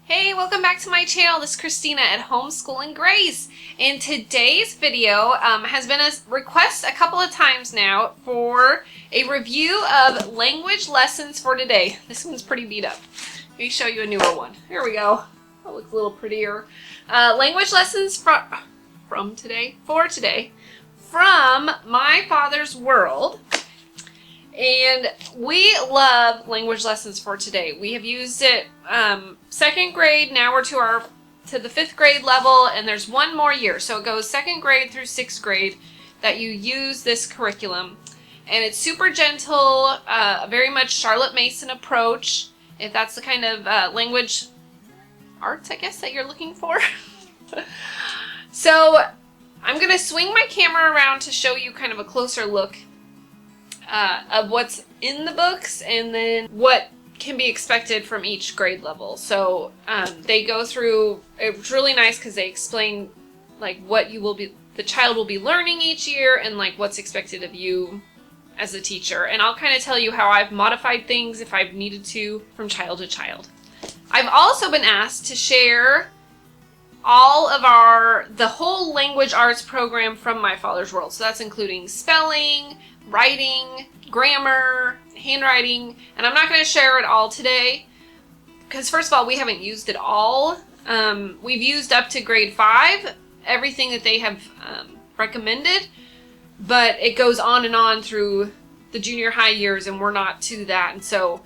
Hey, welcome back to my channel. This is Christina at Homeschooling Grace. And today's video has been a request a couple of times now for a review of language lessons for today. This one's pretty beat up. Let me show you a newer one. Here we go. That looks a little prettier. Language lessons for today, from My Father's World. And we love language lessons for today. We have used it second grade. Now we're to the 5th grade level, and there's one more year. So it goes 2nd grade through 6th grade that you use this curriculum. And it's super gentle, very much Charlotte Mason approach, if that's the kind of language arts, I guess, that you're looking for. So I'm going to swing my camera around to show you kind of a closer look of what's in the books and then what can be expected from each grade level. So they go through, it's really nice because they explain like what the child will be learning each year and like what's expected of you as a teacher. And I'll kind of tell you how I've modified things if I've needed to from child to child. I've also been asked to share all of the whole language arts program from My Father's World. So that's including spelling, writing, grammar, handwriting, and I'm not going to share it all today because first of all, we haven't used it all. We've used up to grade 5, everything that they have recommended, but it goes on and on through the junior high years and we're not to that. And so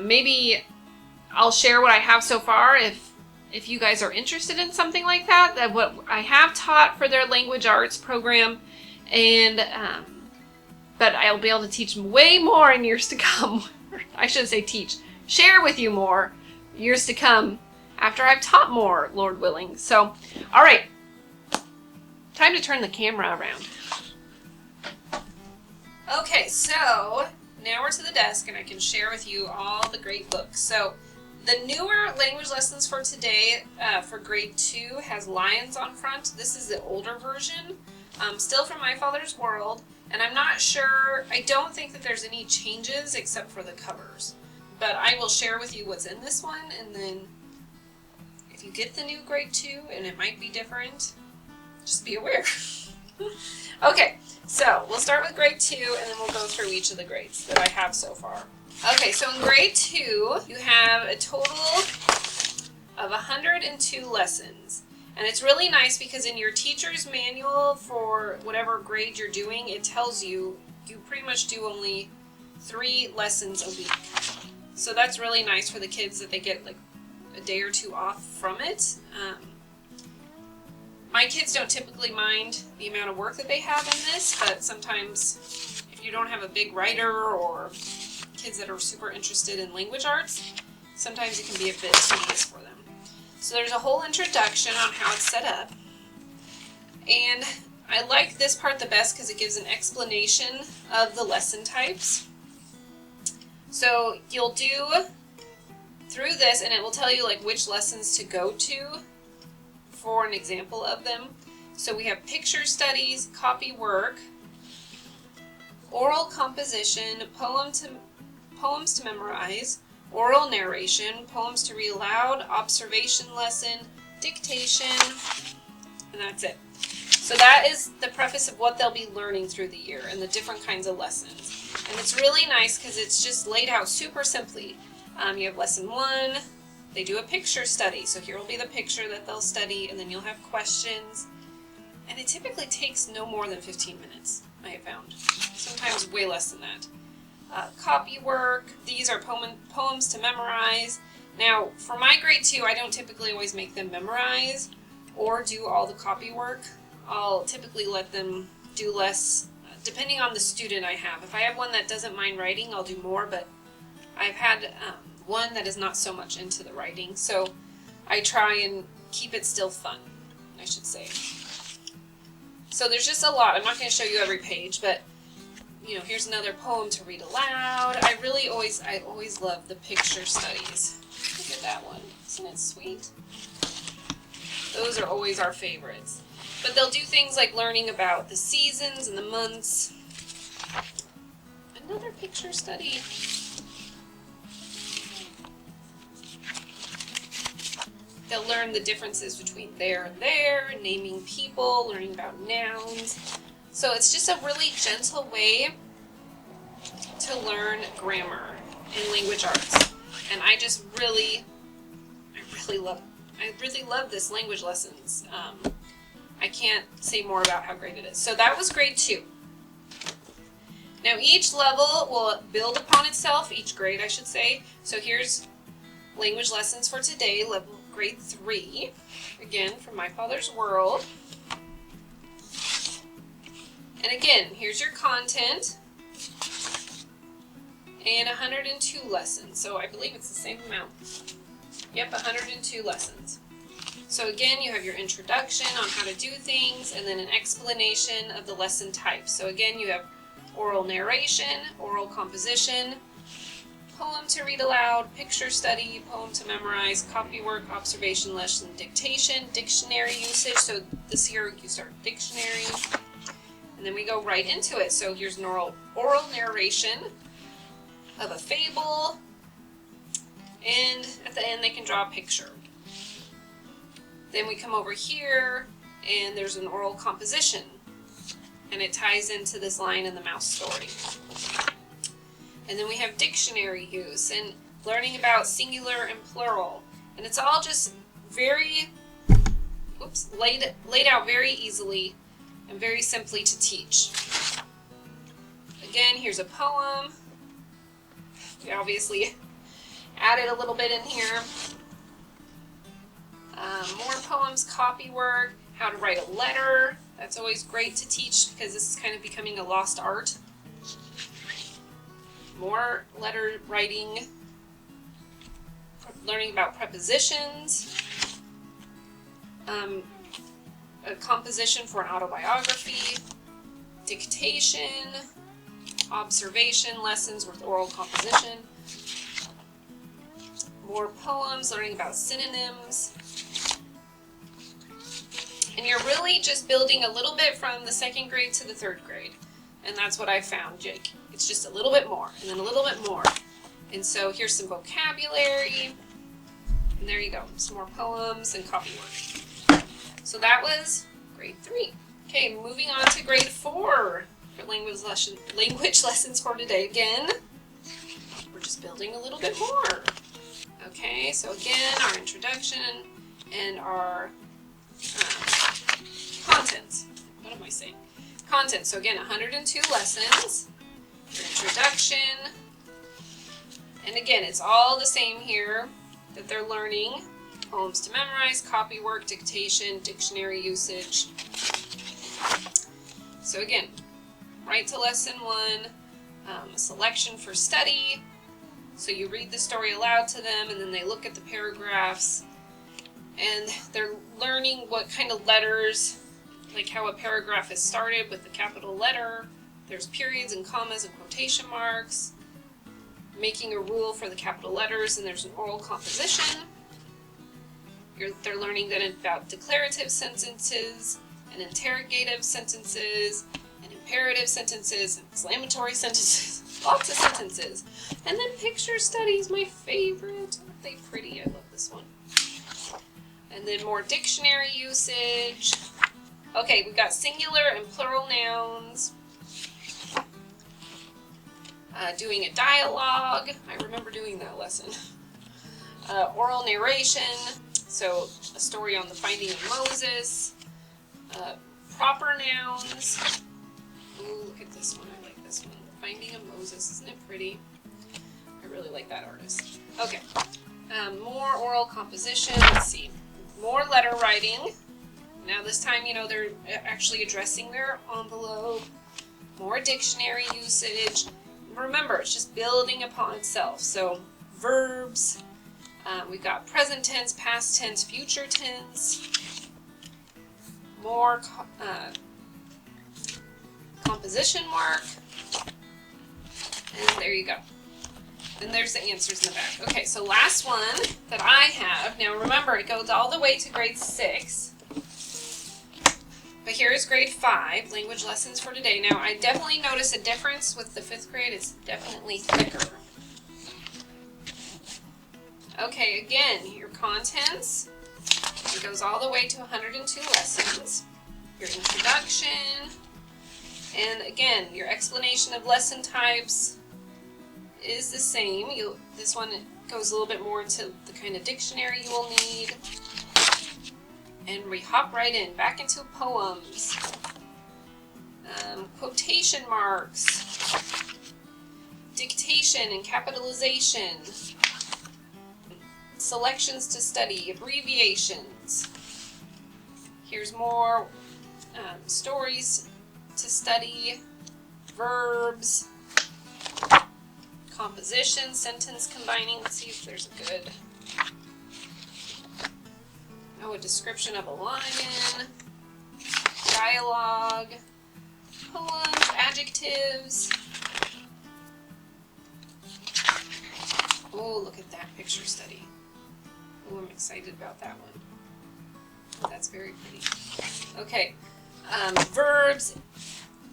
maybe I'll share what I have so far if you guys are interested in something like that what I have taught for their language arts program, and but I'll be able to teach way more in years to come. I shouldn't say teach, share with you more years to come after I've taught more, Lord willing. So, all right, time to turn the camera around. Okay, so now we're to the desk and I can share with you all the great books. So the newer language lessons for today for grade 2 has lions on front. This is the older version, still from My Father's World. And I'm not sure, I don't think that there's any changes except for the covers. But I will share with you what's in this one, and then if you get the new grade 2, and it might be different, just be aware. Okay, so we'll start with grade 2, and then we'll go through each of the grades that I have so far. Okay, so in grade 2, you have a total of 102 lessons. And it's really nice because in your teacher's manual for whatever grade you're doing, it tells you pretty much do only 3 lessons a week. So that's really nice for the kids that they get like a day or 2 off from it. My kids don't typically mind the amount of work that they have in this, but sometimes if you don't have a big writer or kids that are super interested in language arts, sometimes it can be a bit tedious for them. So there's a whole introduction on how it's set up, and I like this part the best because it gives an explanation of the lesson types. So you'll do through this and it will tell you like which lessons to go to for an example of them. So we have picture studies, copy work, oral composition, poems to memorize, oral narration, poems to read aloud, observation lesson, dictation, and that's it. So that is the preface of what they'll be learning through the year and the different kinds of lessons. And it's really nice because it's just laid out super simply. You have lesson 1, they do a picture study. So here will be the picture that they'll study, and then you'll have questions. And it typically takes no more than 15 minutes, I have found. Sometimes way less than that. Copy work, these are poems to memorize. Now, for my grade 2, I don't typically always make them memorize or do all the copy work. I'll typically let them do less, depending on the student I have. If I have one that doesn't mind writing, I'll do more, but I've had one that is not so much into the writing, so I try and keep it still fun, I should say. So there's just a lot. I'm not going to show you every page, but you know, here's another poem to read aloud. I always love the picture studies. Look at that one. Isn't it sweet? Those are always our favorites. But they'll do things like learning about the seasons and the months. Another picture study. They'll learn the differences between there and there, naming people, learning about nouns. So it's just a really gentle way to learn grammar in language arts. And I really love this language lessons. I can't say more about how great it is. So that was grade 2. Now each level will build upon itself, each grade I should say. So here's language lessons for today, level grade 3. Again, from My Father's World. And again, here's your content. And 102 lessons. So I believe it's the same amount. Yep, 102 lessons. So again, you have your introduction on how to do things, and then an explanation of the lesson type. So again, you have oral narration, oral composition, poem to read aloud, picture study, poem to memorize, copywork, observation lesson, dictation, dictionary usage. So this here you start dictionary, and then we go right into it. So here's an oral narration of a fable, and at the end they can draw a picture. Then we come over here and there's an oral composition, and it ties into this Lion and the Mouse story. And then we have dictionary use and learning about singular and plural, and it's all just very laid out very easily and very simply to teach. Again, here's a poem. We obviously added a little bit in here. More poems, copywork, how to write a letter. That's always great to teach because this is kind of becoming a lost art. More letter writing, learning about prepositions, a composition for an autobiography, dictation, observation lessons with oral composition, more poems, learning about synonyms. And you're really just building a little bit from the 2nd grade to the 3rd grade. And that's what I found, Jake. It's just a little bit more, and then a little bit more. And so here's some vocabulary. And there you go, some more poems and copywork. So that was grade 3. Okay, moving on to grade 4 for language lessons for today. Again, we're just building a little bit more. Okay, so again, our introduction and our content. What am I saying? Content. So again, 102 lessons. Your introduction. And again, it's all the same here that they're learning. Poems to memorize, copywork, dictation, dictionary usage. So again, right to lesson 1, a selection for study. So you read the story aloud to them, and then they look at the paragraphs, and they're learning what kind of letters, like how a paragraph is started with the capital letter. There's periods and commas and quotation marks, making a rule for the capital letters, and there's an oral composition. They're learning then about declarative sentences and interrogative sentences and imperative sentences and exclamatory sentences, lots of sentences. And then picture studies, my favorite. Aren't they pretty? I love this one. And then more dictionary usage. Okay, we've got singular and plural nouns. Doing a dialogue. I remember doing that lesson. Oral narration. So a story on the finding of Moses. Proper nouns. Ooh, look at this one. I like this one. The Finding of Moses. Isn't it pretty? I really like that artist. Okay. More oral composition. Let's see. More letter writing. Now this time, they're actually addressing their envelope. More dictionary usage. Remember, it's just building upon itself. So verbs. We've got present tense, past tense, future tense. More composition work. And there you go. And there's the answers in the back. Okay, so last one that I have. Now remember, it goes all the way to grade 6. But here is grade 5, language lessons for today. Now I definitely notice a difference with the 5th grade. It's definitely thicker. Okay, again, your contents. It goes all the way to 102 lessons. Your introduction, and again, your explanation of lesson types is the same. This one goes a little bit more into the kind of dictionary you will need. And we hop right in, back into poems, quotation marks, dictation and capitalization, selections to study, abbreviations. Here's more stories to study, verbs, composition, sentence combining. Let's see if there's a good, a description of a lion, dialogue, poems, adjectives. Oh, look at that picture study. Oh, I'm excited about that one. Oh, that's very pretty. Okay, verbs,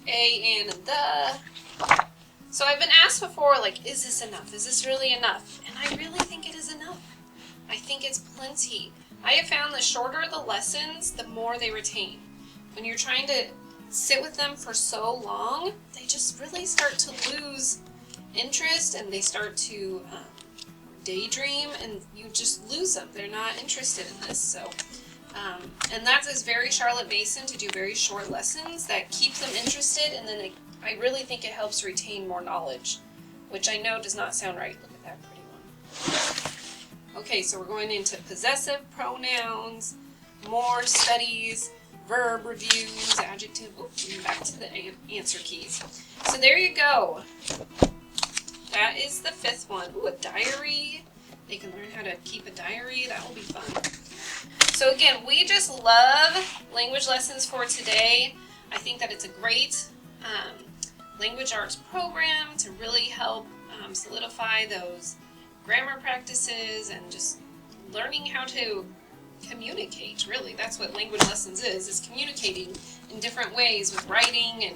a, and the. So I've been asked before, like, is this enough? Is this really enough? And I really think it is enough. I think it's plenty. I have found the shorter the lessons, the more they retain. When you're trying to sit with them for so long, they just really start to lose interest, and they start to daydream, and you just lose them. They're not interested in this. So, and that is very Charlotte Mason, to do very short lessons that keep them interested, and then I really think it helps retain more knowledge, which I know does not sound right. Look at that pretty one. Okay, so we're going into possessive pronouns, more studies, verb reviews, adjective, and back to the answer keys. So there you go. That is the fifth one. Ooh, a diary. They can learn how to keep a diary. That will be fun. So again, we just love language lessons for today. I think that it's a great language arts program to really help solidify those grammar practices and just learning how to communicate. Really, that's what language lessons is communicating in different ways with writing and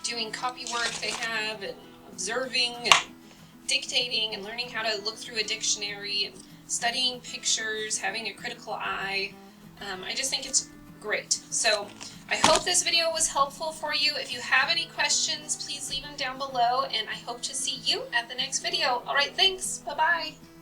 doing copy work they have, and observing and dictating and learning how to look through a dictionary and studying pictures, having a critical eye. I just think it's great. So I hope this video was helpful for you. If you have any questions, please leave them down below, and I hope to see you at the next video. All right, thanks. Bye-bye.